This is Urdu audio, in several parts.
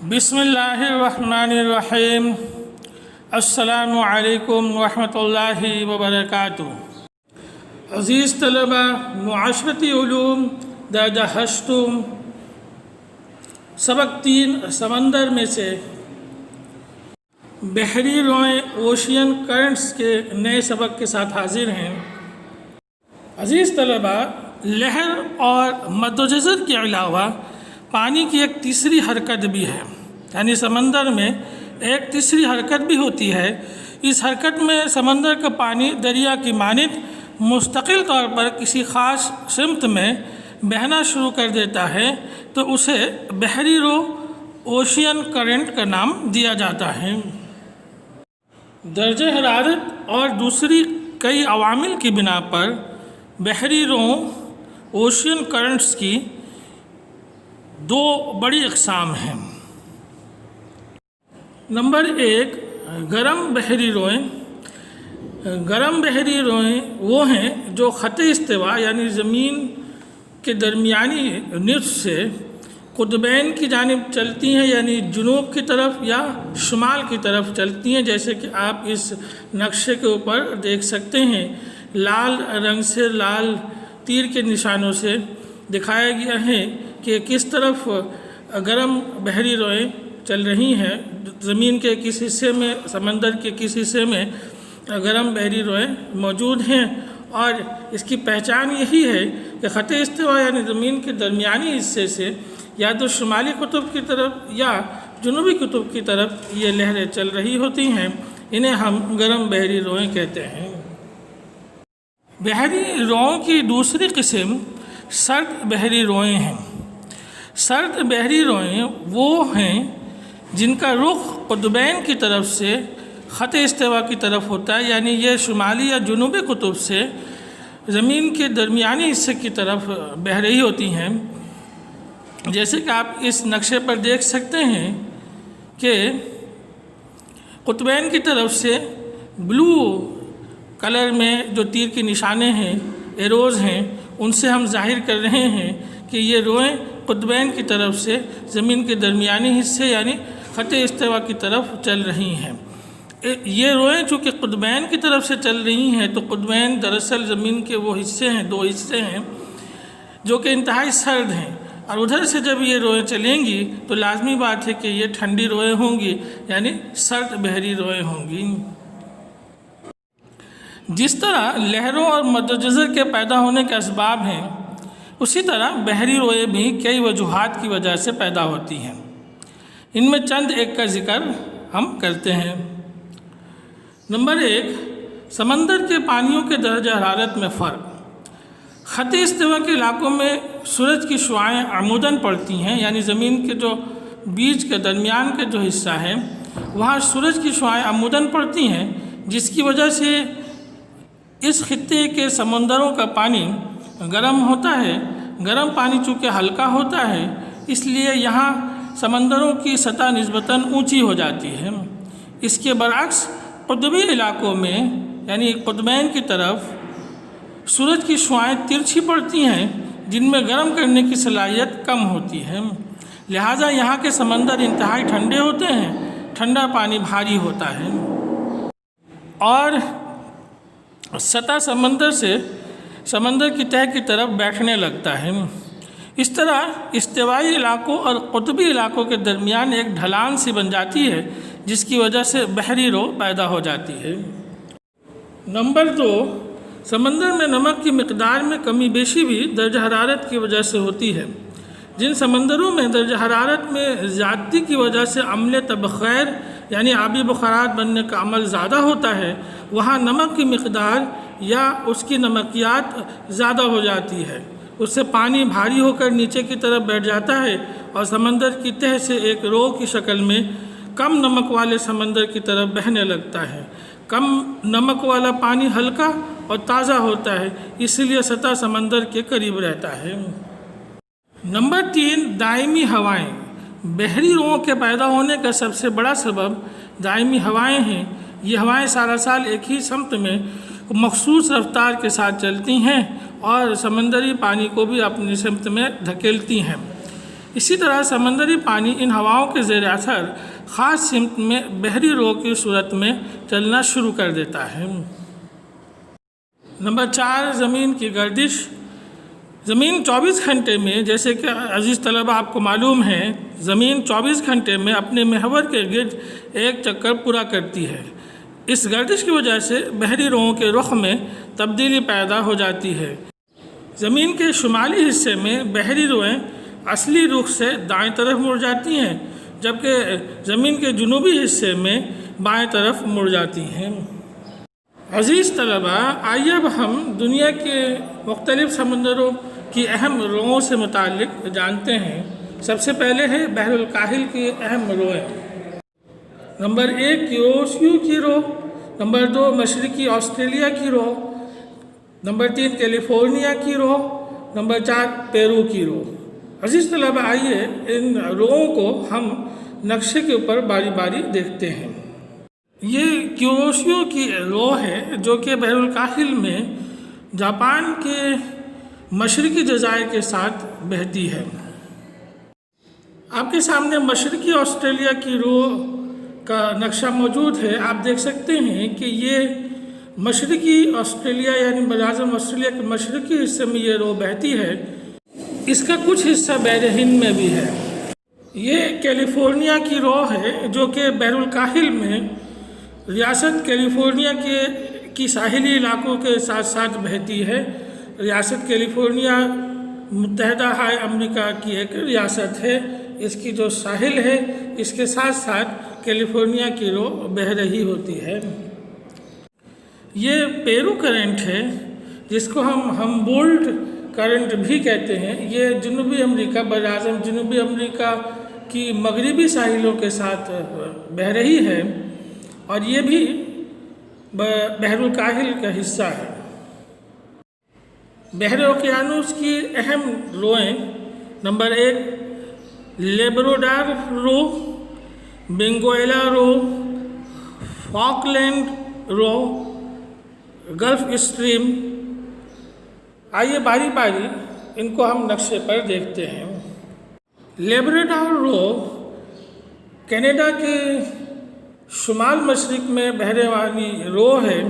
بسم اللہ الرحمن الرحیم۔ السلام علیکم ورحمۃ اللہ وبرکاتہ۔ عزیز طلبہ، معاشرتی علوم درجہ ہشتم، سبق 3 سمندر میں سے بحری روئیں اوشین کرنٹس کے نئے سبق کے ساتھ حاضر ہیں۔ عزیز طلبہ، لہر اور مد و جزر کے علاوہ پانی کی ایک تیسری حرکت بھی ہے، یعنی سمندر میں ایک تیسری حرکت بھی ہوتی ہے۔ اس حرکت میں سمندر کا پانی دریا کی مانند مستقل طور پر کسی خاص سمت میں بہنا شروع کر دیتا ہے تو اسے بحری رو اوشین کرنٹ کا نام دیا جاتا ہے۔ درجہ حرارت اور دوسری کئی عوامل کی بنا پر بحری رو اوشین کرنٹس کی 2 بڑی اقسام ہیں۔ نمبر 1، گرم بحری روئیں۔ گرم بحری روئیں وہ ہیں جو خط استوا یعنی زمین کے درمیانی نصف سے قطبین کی جانب چلتی ہیں، یعنی جنوب کی طرف یا شمال کی طرف چلتی ہیں، جیسے کہ آپ اس نقشے کے اوپر دیکھ سکتے ہیں۔ لال رنگ سے، لال تیر کے نشانوں سے دکھایا گیا ہے کہ کس طرف گرم بحری روئیں چل رہی ہیں۔ زمین کے کس حصے میں، سمندر کے کس حصے میں گرم بحری روئیں موجود ہیں، اور اس کی پہچان یہی ہے کہ خط استوا یعنی زمین کے درمیانی حصے سے یا تو شمالی قطب کی طرف یا جنوبی قطب کی طرف یہ لہریں چل رہی ہوتی ہیں، انہیں ہم گرم بحری روئیں کہتے ہیں۔ بحری روؤں کی دوسری قسم سرد بحری روئیں ہیں۔ سرد بحری روئیں وہ ہیں جن کا رخ قطبین کی طرف سے خط استوا کی طرف ہوتا ہے، یعنی یہ شمالی یا جنوبی قطب سے زمین کے درمیانی حصے کی طرف بہہ رہی ہوتی ہیں۔ جیسے کہ آپ اس نقشے پر دیکھ سکتے ہیں کہ قطبین کی طرف سے بلو کلر میں جو تیر کے نشانے ہیں، ایروز ہیں، ان سے ہم ظاہر کر رہے ہیں کہ یہ روئیں قطبین کی طرف سے زمین کے درمیانی حصے یعنی خط استوا کی طرف چل رہی ہیں۔ یہ روئیں چونکہ قطبین کی طرف سے چل رہی ہیں تو قطبین دراصل زمین کے وہ حصے ہیں، 2 حصے ہیں جو کہ انتہائی سرد ہیں، اور ادھر سے جب یہ روئیں چلیں گی تو لازمی بات ہے کہ یہ ٹھنڈی روئیں ہوں گی، یعنی سرد بحری روئیں ہوں گی۔ جس طرح لہروں اور مد و جزر کے پیدا ہونے کے اسباب ہیں، اسی طرح بحری روئیں بھی کئی وجوہات کی وجہ سے پیدا ہوتی ہیں۔ ان میں چند ایک کا ذکر ہم کرتے ہیں۔ نمبر 1، سمندر کے پانیوں کے درجہ حرارت میں فرق۔ خط استوا کے علاقوں میں سورج کی شعاعیں عموداً پڑتی ہیں، یعنی زمین کے جو بیچ کے درمیان کا جو حصہ ہے وہاں سورج کی شعاعیں عموداً پڑتی ہیں، جس کی وجہ سے اس خطے کے سمندروں کا پانی گرم ہوتا ہے۔ گرم پانی چونکہ ہلکا ہوتا ہے، اس لیے یہاں سمندروں کی سطح نسبتاً اونچی ہو جاتی ہے۔ اس کے برعکس قطبی علاقوں میں یعنی قطبین کی طرف سورج کی شعاعیں ترچھی پڑتی ہیں، جن میں گرم کرنے کی صلاحیت کم ہوتی ہے، لہٰذا یہاں کے سمندر انتہائی ٹھنڈے ہوتے ہیں، ٹھنڈا پانی بھاری ہوتا ہے، اور سطح سمندر سے سمندر کی تہہ کی طرف بیٹھنے لگتا ہے۔ اس طرح استوائی علاقوں اور قطبی علاقوں کے درمیان ایک ڈھلان سی بن جاتی ہے، جس کی وجہ سے بحری رو پیدا ہو جاتی ہے۔ نمبر 2، سمندر میں نمک کی مقدار میں کمی بیشی بھی درجہ حرارت کی وجہ سے ہوتی ہے۔ جن سمندروں میں درجہ حرارت میں زیادتی کی وجہ سے عمل تبخیر یعنی آبی بخارات بننے کا عمل زیادہ ہوتا ہے، وہاں نمک کی مقدار یا اس کی نمکیات زیادہ ہو جاتی ہے۔ اس سے پانی بھاری ہو کر نیچے کی طرف بیٹھ جاتا ہے اور سمندر کی تہہ سے ایک رو کی شکل میں کم نمک والے سمندر کی طرف بہنے لگتا ہے۔ کم نمک والا پانی ہلکا اور تازہ ہوتا ہے، اس لیے سطح سمندر کے قریب رہتا ہے۔ نمبر 3، دائمی ہوائیں۔ بحری روؤں کے پیدا ہونے کا سب سے بڑا سبب دائمی ہوائیں ہیں۔ یہ ہوائیں سارا سال ایک ہی سمت میں مخصوص رفتار کے ساتھ چلتی ہیں اور سمندری پانی کو بھی اپنی سمت میں دھکیلتی ہیں۔ اسی طرح سمندری پانی ان ہواؤں کے زیر اثر خاص سمت میں بحری رو کی صورت میں چلنا شروع کر دیتا ہے۔ نمبر 4، زمین کی گردش۔ زمین 24 گھنٹے میں، جیسے کہ عزیز طلبہ آپ کو معلوم ہے، زمین 24 گھنٹے میں اپنے محور کے گرد ایک چکر پورا کرتی ہے۔ اس گردش کی وجہ سے بحری روؤں کے رخ میں تبدیلی پیدا ہو جاتی ہے۔ زمین کے شمالی حصے میں بحری روئیں اصلی رخ سے دائیں طرف مڑ جاتی ہیں، جبکہ زمین کے جنوبی حصے میں بائیں طرف مڑ جاتی ہیں۔ عزیز طلبہ، آئیے اب ہم دنیا کے مختلف سمندروں کی اہم روؤں سے متعلق جانتے ہیں۔ سب سے پہلے ہے بحر الکاہل کی اہم روئیں۔ نمبر 1، کیوشیو کی رو۔ نمبر 2، مشرقی آسٹریلیا کی رو۔ نمبر 3، کیلیفورنیا کی رو۔ نمبر 4، پیرو کی رو۔ عزیز طلبہ، آئیے ان روؤں کو ہم نقشے کے اوپر باری باری دیکھتے ہیں۔ یہ کیوشیو کی رو ہے جو کہ بحر الکاہل میں جاپان کے مشرقی جزائر کے ساتھ بہتی ہے۔ آپ کے سامنے مشرقی آسٹریلیا کی رو کا نقشہ موجود ہے۔ آپ دیکھ سکتے ہیں کہ یہ مشرقی آسٹریلیا یعنی براعظم آسٹریلیا کے مشرقی حصے میں یہ رو بہتی ہے۔ اس کا کچھ حصہ بحر ہند میں بھی ہے۔ یہ کیلیفورنیا کی رو ہے جو کہ بحر الکاہل میں ریاست کیلیفورنیا کی ساحلی علاقوں کے ساتھ ساتھ بہتی ہے۔ ریاست کیلیفورنیا متحدہ ہائے امریکہ کی ایک ریاست ہے۔ اس کی جو ساحل ہے اس کے ساتھ ساتھ کیلیفورنیا کی رو بہہ رہی ہوتی ہے۔ یہ پیرو کرنٹ ہے جس کو ہم ہمبولڈٹ کرنٹ بھی کہتے ہیں۔ یہ جنوبی امریکہ، براعظم جنوبی امریکہ کی مغربی ساحلوں کے ساتھ بہہ رہی ہے اور یہ بھی بحر الکاہل کا حصہ ہے۔ بحر اوقیانوس کی اہم روئیں: نمبر 1، لیبروڈار رو، بینگویلا رو، فاکلینڈ رو، گلف اسٹریم۔ آئیے باری باری ان کو ہم نقشے پر دیکھتے ہیں۔ لیبراڈور رو کینیڈا کے شمال مشرق میں بہنے والی رو ہے۔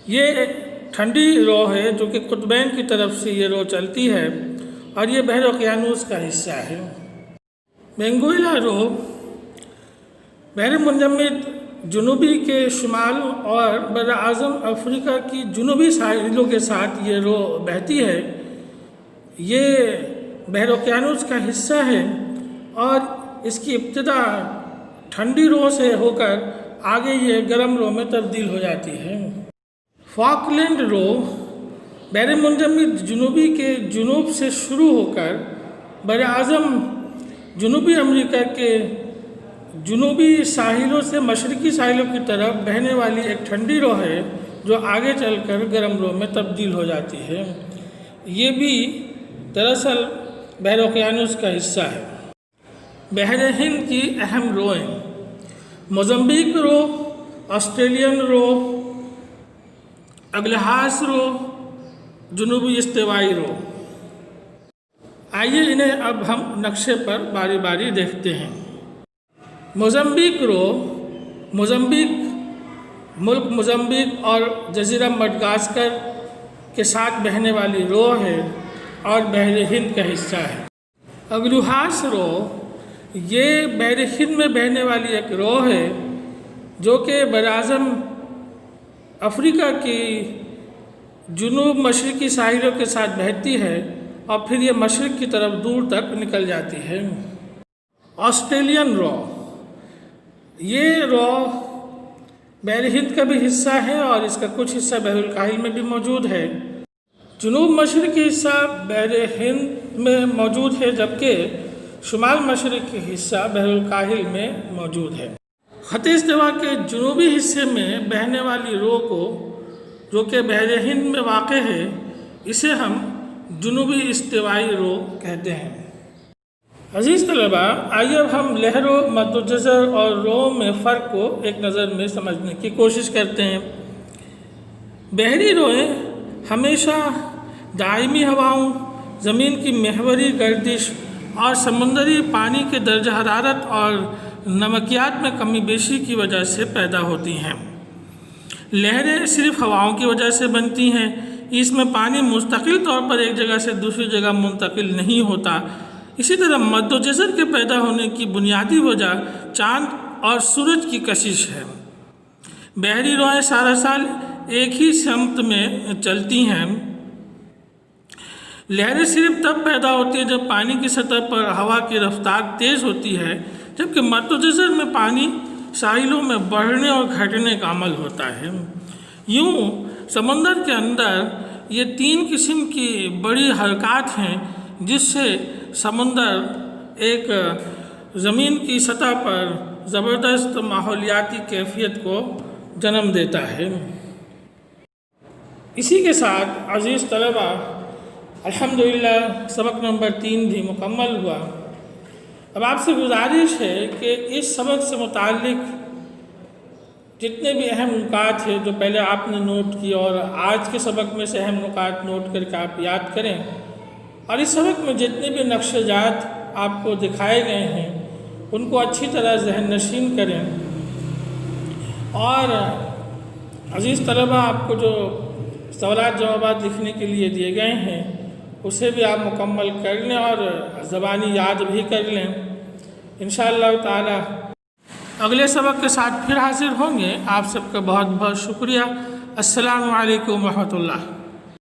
یہ ٹھنڈی رو ہے جو کہ قطبین کی طرف سے یہ رو چلتی ہے اور یہ بحر اوقیانوس کا حصہ ہے۔ بینگویلا رو بحر منجمد جنوبی کے شمال اور براعظم افریقہ کی جنوبی ساحلوں کے ساتھ یہ رو بہتی ہے۔ یہ بحر اوقیانوس کا حصہ ہے اور اس کی ابتدا ٹھنڈی رو سے ہو کر آگے یہ گرم رو میں تبدیل ہو جاتی ہے۔ فاکلینڈ رو بحر منجمد جنوبی کے جنوب سے شروع ہو کر براعظم جنوبی امریکہ کے جنوبی ساحلوں سے مشرقی ساحلوں کی طرف بہنے والی ایک ٹھنڈی رو ہے جو آگے چل کر گرم رو میں تبدیل ہو جاتی ہے۔ یہ بھی دراصل بحر اوقیانوس کا حصہ ہے۔ بحر ہند کی اہم روئیں: موزمبیق رو، آسٹریلین رو، اگلہاس رو، جنوبی استوائی رو۔ آئیے انہیں اب ہم نقشے پر باری باری دیکھتے ہیں۔ موزمبیق رو، موزمبیق ملک موزمبیق اور جزیرہ مڈغاسکر کے ساتھ بہنے والی رو ہے اور بحر ہند کا حصہ ہے۔ اگلہاس رو یہ بحر ہند میں بہنے والی ایک رو ہے جو کہ براعظم افریقہ کی جنوب مشرقی ساحلوں کے ساتھ بہتی ہے اور پھر یہ مشرق کی طرف دور تک نکل جاتی ہے۔ آسٹریلین رو، یہ رو بحر ہند کا بھی حصہ ہے اور اس کا کچھ حصہ بحر الکاہل میں بھی موجود ہے۔ جنوب مشرقی حصہ بحر ہند میں موجود ہے جبکہ شمال مشرقی حصہ بحر الکاہل میں موجود ہے۔ خط استوا کے جنوبی حصے میں بہنے والی رو کو جو کہ بحر ہند میں واقع ہے اسے ہم جنوبی استوائی رو کہتے ہیں۔ عزیز طلبہ، آئیے اب ہم لہر و مد و جزر اور رو میں فرق کو ایک نظر میں سمجھنے کی کوشش کرتے ہیں۔ بحری روئیں ہمیشہ دائمی ہواؤں، زمین کی محوری گردش اور سمندری پانی کے درجہ حرارت اور نمکیات میں کمی بیشی کی وجہ سے پیدا ہوتی ہیں۔ لہریں صرف ہواؤں کی وجہ سے بنتی ہیں، اس میں پانی مستقل طور پر ایک جگہ سے دوسری جگہ منتقل نہیں ہوتا۔ اسی طرح مد و جزر کے پیدا ہونے کی بنیادی وجہ چاند اور سورج کی کشش ہے۔ بحری روئیں سارا سال ایک ہی سمت میں چلتی ہیں۔ لہریں صرف تب پیدا ہوتی ہیں جب پانی کی سطح پر ہوا کی رفتار تیز ہوتی ہے، جبکہ مد و جزر میں پانی ساحلوں میں بڑھنے اور گھٹنے کا عمل ہوتا ہے۔ یوں سمندر کے اندر یہ 3 قسم کی بڑی حرکات ہیں جس سے سمندر ایک زمین کی سطح پر زبردست ماحولیاتی کیفیت کو جنم دیتا ہے۔ اسی کے ساتھ عزیز طلبہ، الحمدللہ سبق نمبر 3 بھی مکمل ہوا۔ اب آپ سے گزارش ہے کہ اس سبق سے متعلق جتنے بھی اہم نکات ہیں جو پہلے آپ نے نوٹ کی اور آج کے سبق میں سے اہم نکات نوٹ کر کے آپ یاد کریں، اور اس سبق میں جتنے بھی نقشہ جات آپ کو دکھائے گئے ہیں ان کو اچھی طرح ذہن نشین کریں، اور عزیز طلبہ آپ کو جو سوالات جوابات لکھنے کے لیے دیے گئے ہیں اسے بھی آپ مکمل کر لیں اور زبانی یاد بھی کر لیں۔ انشاءاللہ تعالی اگلے سبق کے ساتھ پھر حاضر ہوں گے۔ آپ سب کا بہت بہت شکریہ۔ السلام علیکم ورحمۃ اللہ۔